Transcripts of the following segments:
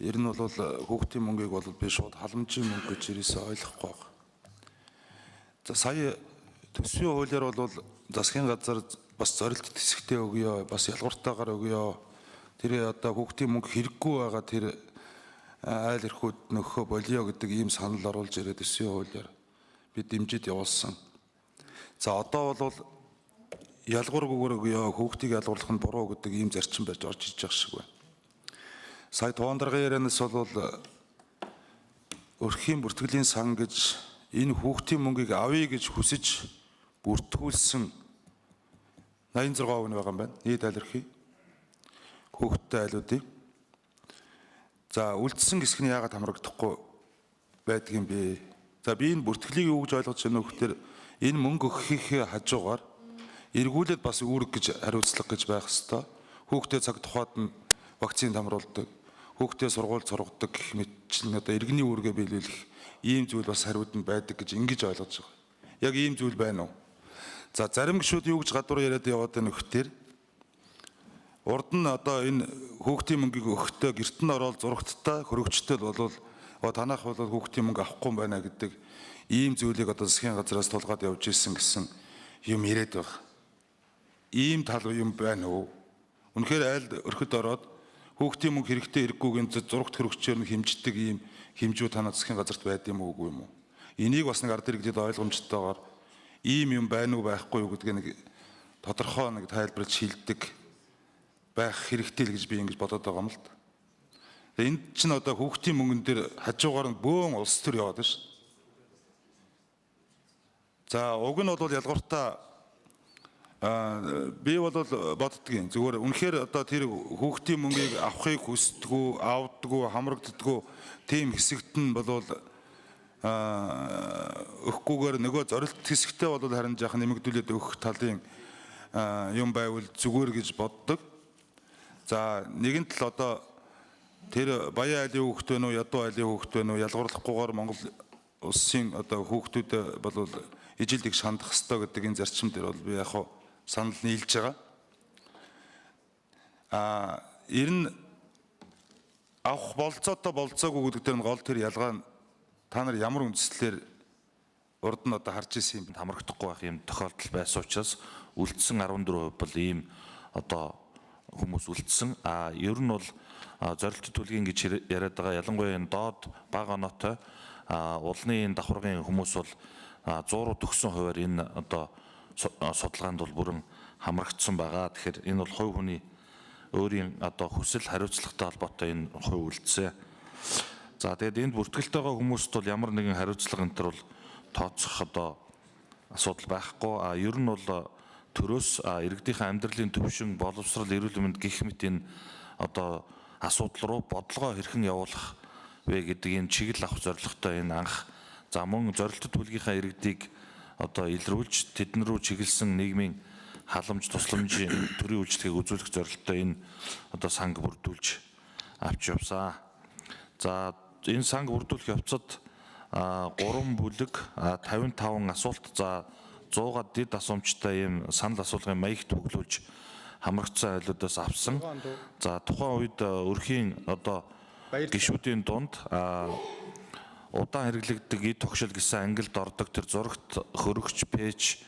ер нь бол хүүхдийн мөнгийг бол би шууд халамжийн мөнгө гэж ерөөсөө ойлгохгүй байна. За сая төсвийн хуулиар бол засгийн газар бас зорилт хэсэгтээ өгөө, бас ялгууртаагаар өгөө. Тэр одоо хүүхдийн мөнгө хэрэггүй байгаа тэр айл эрхүүд нөхөө болио гэдэг ийм санал оруулж ирээд төсвийн хуулиар бид дэмжиж явуулсан. За одоо бол ялгуургүйгээр өгөө, хүүхдийг ялгуурлах нь буруу гэдэг ийм зарчим байж орж иж байгаа шиг байна. Сая тугаан даргын ярианаас бол өрхийн бүртгэлийн сан гэж энэ хүүхдийн мөнгийг авъя гэж хүсэж бүртгүүлсэн 86% байгаа юм байна. Нийт айл эрхий хүүхдтэй айлуудыг. За үлдсэн хэсэг нь яагаад хамрагдахгүй байдгийг бэ? За би энэ бүртгэлийг юу гэж ойлгож байна вэ гэхээр энэ мөнгө өгөхийнхээ хажуугаар эргүүлээд бас үүрэг гэж хариуцлага гэж байх ёстой. Хүүхдээ цаг тухайд нь вакцины хамруулдаг, хүүхдээ сургууль сургадаг гэх мэт чинь одоо иргэний үүргээ биелүүлэх ийм зүйл бас хариуд нь байдаг гэж ингэж ойлгож байгаа. Яг ийм зүйл байна уу? За зарим гишүүд юу гэж гадуур яриад яваад байна вөхтөр урд нь одоо энэ хүүхдийн мөнгийг өгөхдөө гэрт нь ороод зурагттай хөрөгчтэй бол танах бол хүүхдийн мөнгө авахгүй юм байна гэдэг ийм зүйлийг одоо засгийн газраас тулгаад явж ирсэн гэсэн юм яриад байгаа. Ийм тал юм байна уу? Үнэхээр айл өрхөд ороод хүүхдийн мөнгө хэрэгтэй хэрэггүйг зурагт хөрөгчөөр нь хэмждэг ийм хэмжүү танаа засгийн газарт байд юм уугүй юм уу? Энийг бас нэг ард иргэдэд ойлгомжтойгоор ийм юм байна уу байхгүй юу гэдгийг нэг тодорхой нэг тайлбарлаж шилдэг байх хэрэгтэй л гэж би ингэж бодоод байгаа юм л да. Энд чинь одоо хүүхдийн мөнгөн дээр хажуугаар нь бөөн улс төр яваад байна шүү. За уг нь бол ялгууртаа би бол боддгийн зүгээр үнэхээр одоо тэр хүүхдийн мөнгийг авахыг хүсдэггүй, авдаггүй, хамрагддаггүй тийм хэсэгт нь бол өгөхгүйгээр нөгөө зорилт хэсэгтээ бол харин жаахан нэмэгдүүлээд өгөх талын юм байвал зүгээр гэж боддог. За нэгэн тал одоо тэр баян айлын хүүхэд вэ үү, ядуу айлын хүүхэд вэ үү ялгуурлахгүйгээр Монгол улсын одоо хүүхдүүдэд бол ижил тэгш хандах ёстой гэдэг энэ зарчим дээр бол би яг хаа санал нийлж байгаа. Ер нь авах болцоотой болцоогүй гэдэг дээр нь гол тэр ялгаа нь та нар ямар үндслээр урд нь одоо харж ирсэн юм хамрагдахгүй байх юм тохиолдол байсан учраас үлдсэн 14% бол ийм одоо хүмүүс үлдсэн. Ер нь бол зорилт төлгийн гэж яриад байгаа ялангуяа энэ доод бага оноотой улны энэ давхаргын хүмүүс бол 100 руу төгсөн хуваар энэ одоо судалгаанд бол бүрэн хамрагдсан байгаа. Тэгэхээр энэ бол хувь хүний өөрийн одоо хүсэл хариуцлагатай холбоотой энэ хувь үлдсэн. За тэгээд энд бүртгэлтэй байгаа хүмүүст бол ямар нэгэн хариуцлага энэ төр бол тооцох одоо асуудал байхгүй. Ер нь бол төрөөс иргэдийнхээ амьдралын төвшин боловсрал эрүүл мэнд гэх мэт энэ одоо асуудал руу бодлогоо хэрхэн явуулах вэ гэдэг энэ чиглэл авах зорилготой энэ анх за мөн зорилттой төлгийнхаа иргэдийг одоо илрүүлж тэдэн рүү чиглэсэн нийгмийн халамж тусламжийн төрийн үйлчлэгийг үзүүлэх зорилттой энэ одоо санг бүрдүүлж авч явсан. За энэ санг бүрдүүлэх явцад 3 бүлэг 55 асуулт за 100-аад дид асуумжтай ийм санал асуулгын маягт бүглүүлж хамрагдсан айлуудаас авсан. За тухайн үед өрхийн одоо гишүүдийн дунд удаан хэрэглэгддэг эд тогшил гэсэн ангилд ордог тэр зурагт хөрөгч пэйж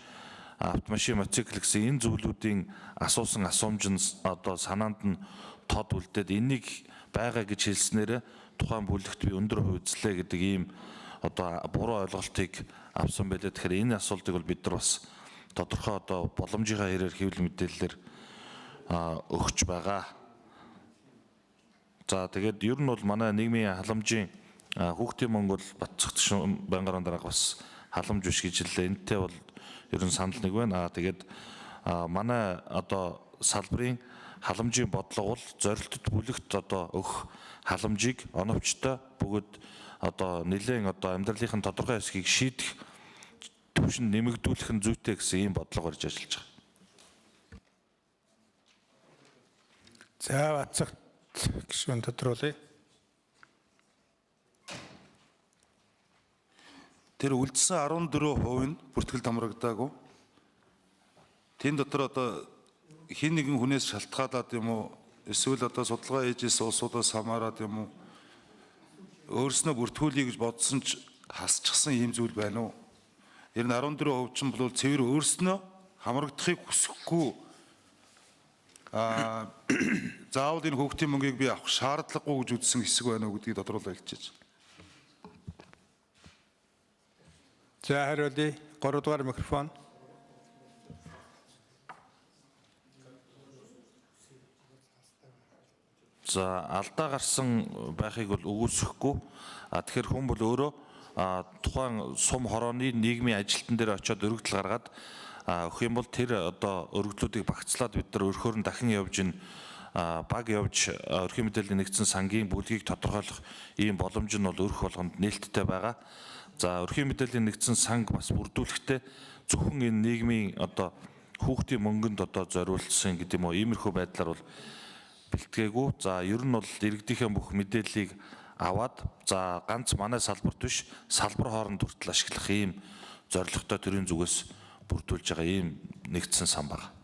автомашин мотоцикл гэсэн энэ зүйлүүдийн асуусан асуумж нь одоо санаанд нь тод үлдээд энийг байгаа гэж хэлснээр тухайн бүлэгт би өндөр хувьцлээ гэдэг ийм одоо буруу ойлголтыг авсан байлээ. Тэгэхээр энэ асуултыг бол бид нар бас тодорхой одоо боломжийнхаа хэрээр хэвлэл мэдээллээр өгч байгаа. За тэгээд ер нь бол манай нийгмийн халамжийн хүүхдийн мөнгө бол Батцэгтшин байнгын дарга бас халамж биш гэж хэллээ. Энэтэй бол ер нь санал нэг байна. Тэгээд манай одоо салбарын халамжийн бодлого бол зорилттой бүлэгт одоо өгөх халамжийг оновчтой бөгөөд одоо нэлээд одоо амьдралын тодорхой хэсгийг шийдэх төвшин нэмэгдүүлэх нь зүйтэй гэсэн ийм бодлого барьж ажиллаж байгаа. За Батцэгт гишүүн тодруулъя. Тэр үлдсэн 14% нь бүртгэлд хамрагдаагүй. Тэн дотор одоо хин нэгэн хүнээс шалтгаалаад юм уу? Эсвэл одоо судалгаа ээжээс улсуудаас хамаарад юм уу? өөрснөө бүртгүүлье гэж бодсон ч хасчихсан ийм зүйл байна уу? Ер нь 14% ч бол цэвэр өөрснөө хамрагдахыг хүсэхгүй заавал энэ хүүхдийн мөнгийг би авах шаардлагагүй гэж үзсэн хэсэг байна уу гэдгийг тодруулах хэлчихэж. За хариулъя. 3 дугаар микрофон. За алдаа гарсан байхыг бол үгүйсэхгүй. Тэгэхээр хүн бол өөрөө тухайн сум хорооны нийгмийн ажилтан дээр очиод өргөдөл гаргаад өгөх юм бол тэр одоо өргөдлүүдийг багцлаад бид нар өрхөөр нь дахин явж ин баг явж өрхийн мэдээллийн нэгдсэн сангийн бүлгийг тодорхойлох ийм боломж нь бол өрх болгонд нээлттэй байгаа. За өрхийн мэдээллийн нэгдсэн санг бас бүрдүүлэхдээ зөвхөн энэ нийгмийн одоо хүүхдийн мөнгөнд одоо зориулсан гэдэг юм уу иймэрхүү байдлаар бол бэлтгээгүй. За ер нь бол иргэдийнхээ бүх мэдээллийг аваад за ганц манай салбарт биш салбар хооронд хүртэл ашиглах ийм зорилготой төрийн зүгээс бүрдүүлж байгаа ийм нэгдсэн сан байна.